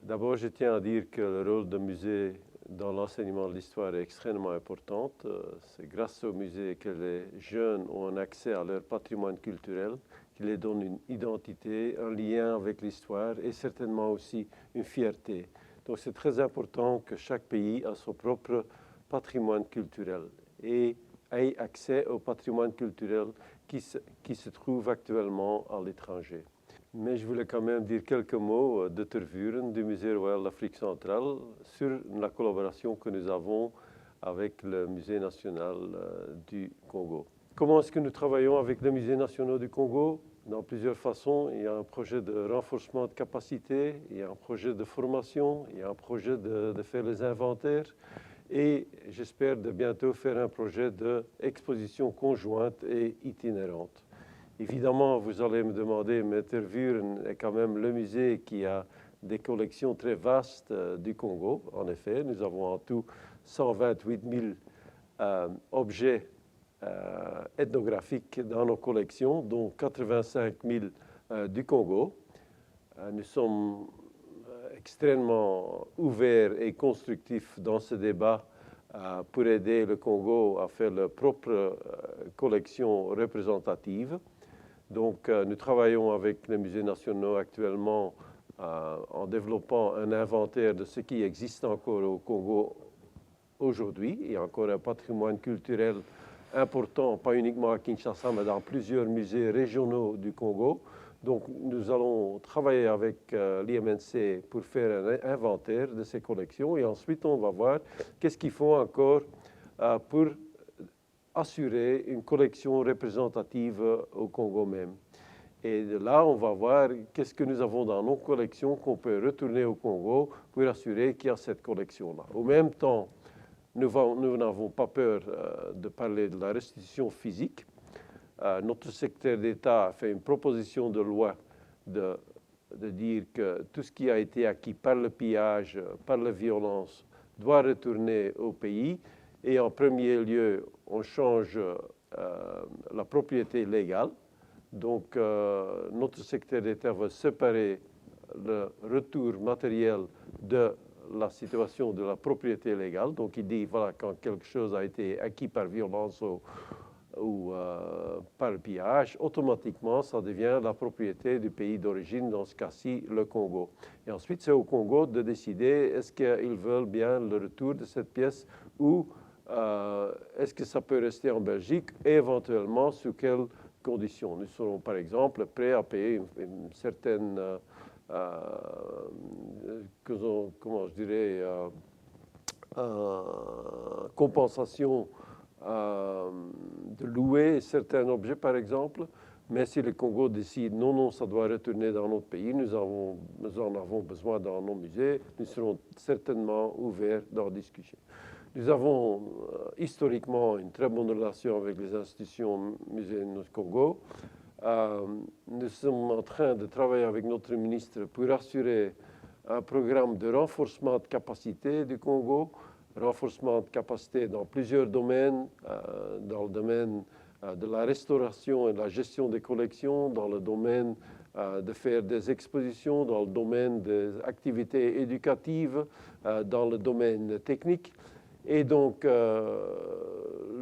D'abord, je tiens à dire que le rôle de musée dans l'enseignement de l'histoire est extrêmement important. C'est grâce au musée que les jeunes ont un accès à leur patrimoine culturel, qui les donne une identité, un lien avec l'histoire et certainement aussi une fierté. Donc c'est très important que chaque pays ait son propre patrimoine culturel et ait accès au patrimoine culturel qui se trouve actuellement à l'étranger. Mais je voulais quand même dire quelques mots de Tervuren, du Musée royal d'Afrique centrale, sur la collaboration que nous avons avec le Musée national du Congo. Comment est-ce que nous travaillons avec le Musée national du Congo? Dans plusieurs façons. Il y a un projet de renforcement de capacité, il y a un projet de formation, il y a un projet de faire les inventaires et j'espère de bientôt faire un projet d'exposition conjointe et itinérante. Évidemment, vous allez me demander, mais Tervuren est quand même le musée qui a des collections très vastes du Congo. En effet, nous avons en tout 128 000 objets ethnographiques dans nos collections, dont 85 000 du Congo. Nous sommes extrêmement ouverts et constructifs dans ce débat pour aider le Congo à faire leur propre collection représentative. Donc, nous travaillons avec les musées nationaux actuellement en développant un inventaire de ce qui existe encore au Congo aujourd'hui. Il y a encore un patrimoine culturel important, pas uniquement à Kinshasa, mais dans plusieurs musées régionaux du Congo. Donc, nous allons travailler avec l'IMNC pour faire un inventaire de ces collections et ensuite, on va voir qu'est-ce qu'il faut encore pour assurer une collection représentative au Congo même. Et de là, on va voir qu'est-ce que nous avons dans nos collections qu'on peut retourner au Congo pour assurer qu'il y a cette collection-là. Au même temps, nous n'avons pas peur de parler de la restitution physique. Notre secrétaire d'État a fait une proposition de loi de dire que tout ce qui a été acquis par le pillage, par la violence, doit retourner au pays. Et en premier lieu, on change la propriété légale. Donc, notre secrétaire d'État va séparer le retour matériel de la situation de la propriété légale. Donc, il dit, voilà, quand quelque chose a été acquis par violence ou par pillage, automatiquement, ça devient la propriété du pays d'origine, dans ce cas-ci, le Congo. Et ensuite, c'est au Congo de décider est-ce qu'ils veulent bien le retour de cette pièce ou est-ce que ça peut rester en Belgique et éventuellement sous quelles conditions. Nous serons par exemple prêts à payer une certaine compensation de louer certains objets par exemple, mais si le Congo décide non, ça doit retourner dans notre pays, nous en avons besoin dans nos musées, nous serons certainement ouverts dans la discussion. Nous avons historiquement une très bonne relation avec les institutions musées du Congo. Nous sommes en train de travailler avec notre ministre pour assurer un programme de renforcement de capacité du Congo, renforcement de capacité dans plusieurs domaines, dans le domaine de la restauration et de la gestion des collections, dans le domaine de faire des expositions, dans le domaine des activités éducatives, dans le domaine technique. Et donc,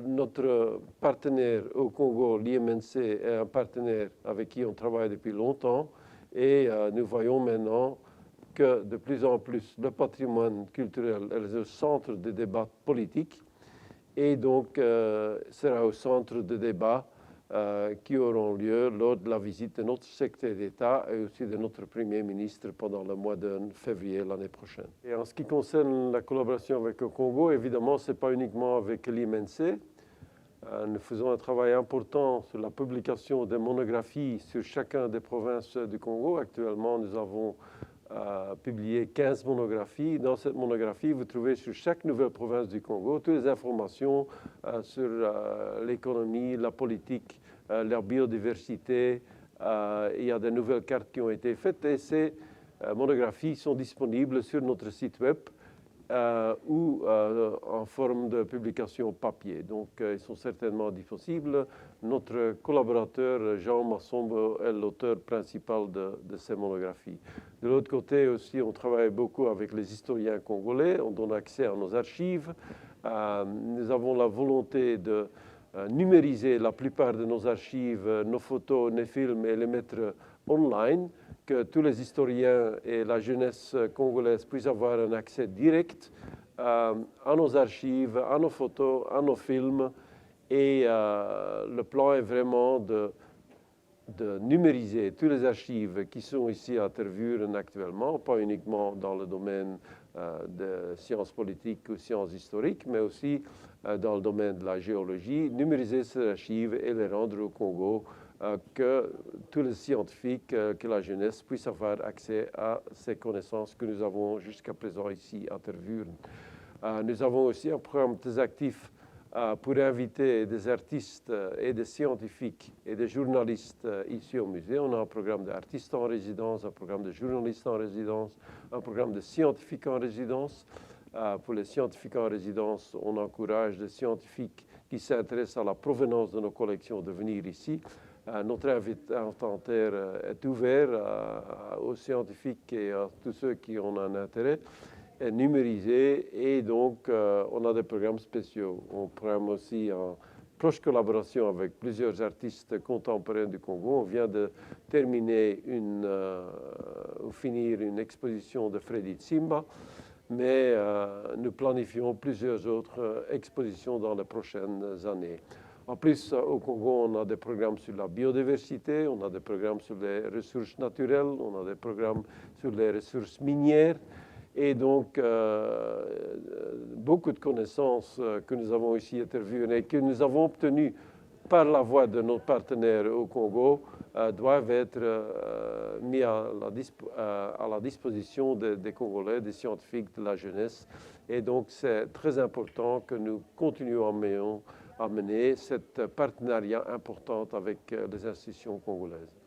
notre partenaire au Congo, l'IMNC, est un partenaire avec qui on travaille depuis longtemps. Et nous voyons maintenant que de plus en plus, le patrimoine culturel est le centre des débats politiques. Et donc, sera au centre de débats qui auront lieu lors de la visite de notre secrétaire d'État et aussi de notre Premier ministre pendant le mois de février l'année prochaine. Et en ce qui concerne la collaboration avec le Congo, évidemment, ce n'est pas uniquement avec l'IMNC. Nous faisons un travail important sur la publication des monographies sur chacune des provinces du Congo. Actuellement, nous avons publié 15 monographies. Dans cette monographie, vous trouvez sur chaque nouvelle province du Congo toutes les informations sur l'économie, la politique, la biodiversité. Il y a de nouvelles cartes qui ont été faites et ces monographies sont disponibles sur notre site web ou en forme de publication papier. Donc, ils sont certainement disponibles. Notre collaborateur Jean Massombo est l'auteur principal de ces monographies. De l'autre côté aussi, on travaille beaucoup avec les historiens congolais. On donne accès à nos archives. Nous avons la volonté de numériser la plupart de nos archives, nos photos, nos films et les mettre online, que tous les historiens et la jeunesse congolaise puissent avoir un accès direct à nos archives, à nos photos, à nos films. Et le plan est vraiment de numériser toutes les archives qui sont ici à Tervuren actuellement, pas uniquement dans le domaine de sciences politiques ou sciences historiques, mais aussi dans le domaine de la géologie, numériser ces archives et les rendre au Congo, que tous les scientifiques, que la jeunesse puisse avoir accès à ces connaissances que nous avons jusqu'à présent ici à Tervuren. Nous avons aussi un programme très actif pour inviter des artistes et des scientifiques et des journalistes ici au musée. On a un programme d'artistes en résidence, un programme de journalistes en résidence, un programme de scientifiques en résidence. Pour les scientifiques en résidence, on encourage des scientifiques qui s'intéressent à la provenance de nos collections de venir ici. Notre inventaire est ouvert aux scientifiques et à tous ceux qui ont un intérêt, est numérisé, et donc on a des programmes spéciaux. On programme aussi en proche collaboration avec plusieurs artistes contemporains du Congo. On vient de terminer ou finir une exposition de Freddy Tsimba, mais nous planifions plusieurs autres expositions dans les prochaines années. En plus, au Congo, on a des programmes sur la biodiversité, on a des programmes sur les ressources naturelles, on a des programmes sur les ressources minières, et donc beaucoup de connaissances que nous avons ici interviewées et que nous avons obtenues par la voie de nos partenaires au Congo doivent être mis à la disposition des Congolais, des scientifiques, de la jeunesse. Et donc, c'est très important que nous continuions à mener ce partenariat important avec les institutions congolaises.